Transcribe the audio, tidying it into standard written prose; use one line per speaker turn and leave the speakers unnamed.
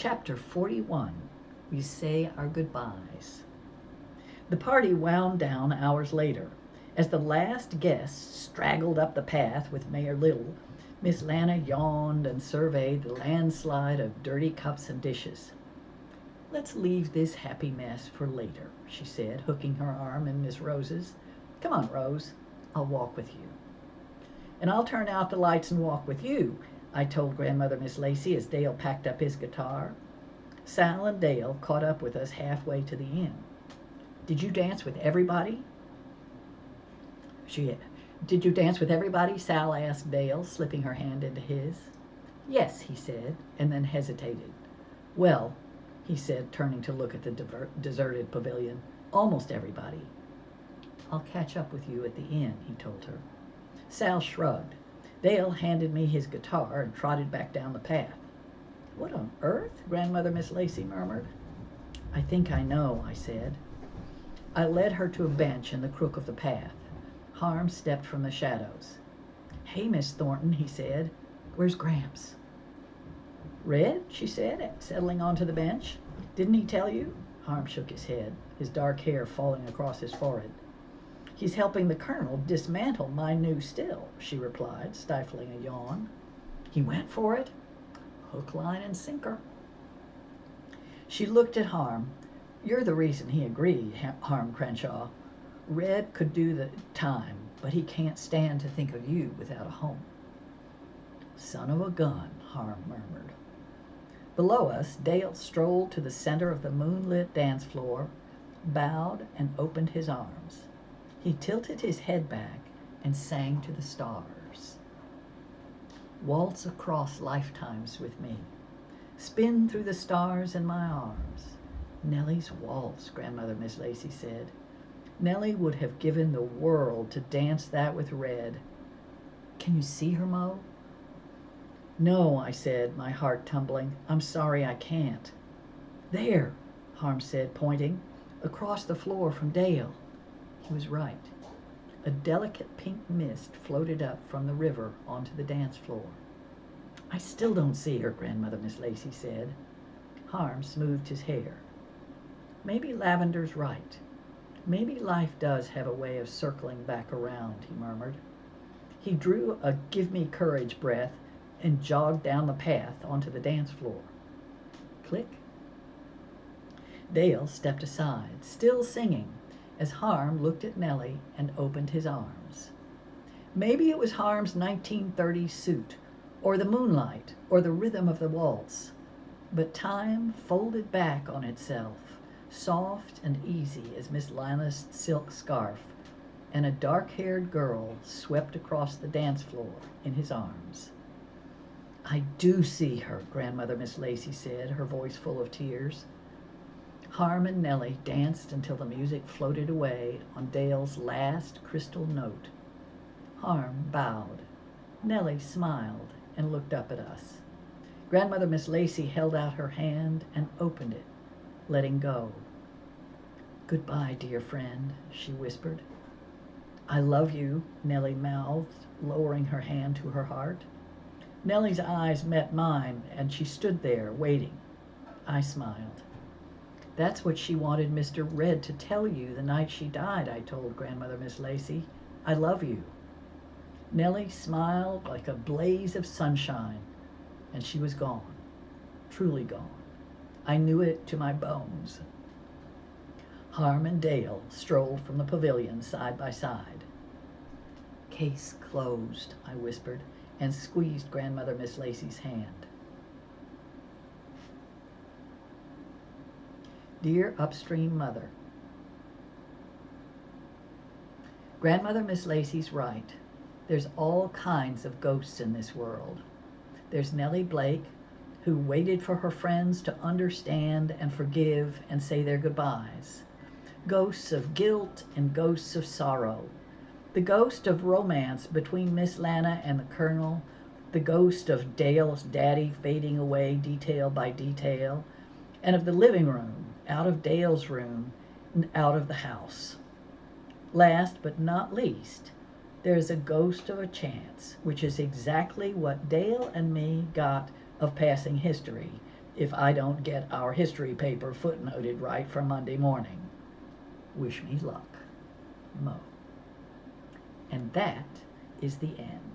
Chapter 41. We Say Our Goodbyes. The party wound down hours later. As the last guests straggled up the path with Mayor Little, Miss Lana yawned and surveyed the landslide of dirty cups and dishes. "Let's leave this happy mess for later," she said, hooking her arm in Miss Rose's. "Come on, Rose. I'll walk with you." "And I'll turn out the lights and walk with you," I told Grandmother Miss Lacy as Dale packed up his guitar. Sal and Dale caught up with us halfway to the inn. "Did you dance with everybody?" "Did you dance with everybody?" Sal asked Dale, slipping her hand into his. "Yes," he said, and then hesitated. "Well," he said, turning to look at the deserted pavilion, "almost everybody." "I'll catch up with you at the inn," he told her. Sal shrugged. Dale handed me his guitar and trotted back down the path. "What on earth?" Grandmother Miss Lacy murmured. "I think I know," I said. I led her to a bench in the crook of the path. Harm stepped from the shadows. "Hey, Miss Thornton," he said. "Where's Gramps?" "Red?" she said, settling onto the bench. "Didn't he tell you?" Harm shook his head, his dark hair falling across his forehead. "He's helping the Colonel dismantle my new still," she replied, stifling a yawn. "He went for it?" "Hook, line, and sinker." She looked at Harm. "You're the reason he agreed, Harm Crenshaw. Red could do the time, but he can't stand to think of you without a home." "Son of a gun," Harm murmured. Below us, Dale strolled to the center of the moonlit dance floor, bowed, and opened his arms. He tilted his head back and sang to the stars. "Waltz across lifetimes with me. Spin through the stars in my arms." "Nellie's waltz," Grandmother Miss Lacy said. "Nellie would have given the world to dance that with Red. Can you see her, Mo?" "No," I said, my heart tumbling. "I'm sorry I can't." "There," Harm said, pointing, "across the floor from Dale." He was right. A delicate pink mist floated up from the river onto the dance floor. "I still don't see her," Grandmother Miss Lacy said. Harm smoothed his hair. "Maybe Lavender's right. Maybe life does have a way of circling back around," he murmured. He drew a give-me-courage breath and jogged down the path onto the dance floor. Click. Dale stepped aside, still singing, as Harm looked at Nellie and opened his arms. Maybe it was Harm's 1930s suit, or the moonlight, or the rhythm of the waltz, but time folded back on itself, soft and easy as Miss Lana's silk scarf, and a dark-haired girl swept across the dance floor in his arms. "I do see her," Grandmother Miss Lacy said, her voice full of tears. Harm and Nellie danced until the music floated away on Dale's last crystal note. Harm bowed. Nellie smiled and looked up at us. Grandmother Miss Lacy held out her hand and opened it, letting go. "Goodbye, dear friend," she whispered. "I love you," Nellie mouthed, lowering her hand to her heart. Nellie's eyes met mine, and she stood there, waiting. I smiled. "That's what she wanted Mr. Red to tell you the night she died," I told Grandmother Miss Lacy. "I love you." Nellie smiled like a blaze of sunshine, and she was gone, truly gone. I knew it to my bones. Harm and Dale strolled from the pavilion side by side. "Case closed," I whispered, and squeezed Grandmother Miss Lacy's hand. Dear Upstream Mother, Grandmother Miss Lacy's right. There's all kinds of ghosts in this world. There's Nellie Blake, who waited for her friends to understand and forgive and say their goodbyes. Ghosts of guilt and ghosts of sorrow. The ghost of romance between Miss Lana and the Colonel. The ghost of Dale's daddy fading away detail by detail. And of the living room, out of Dale's room, and out of the house. Last but not least, there is a ghost of a chance, which is exactly what Dale and me got of passing history, if I don't get our history paper footnoted right for Monday morning. Wish me luck, Mo. And that is the end.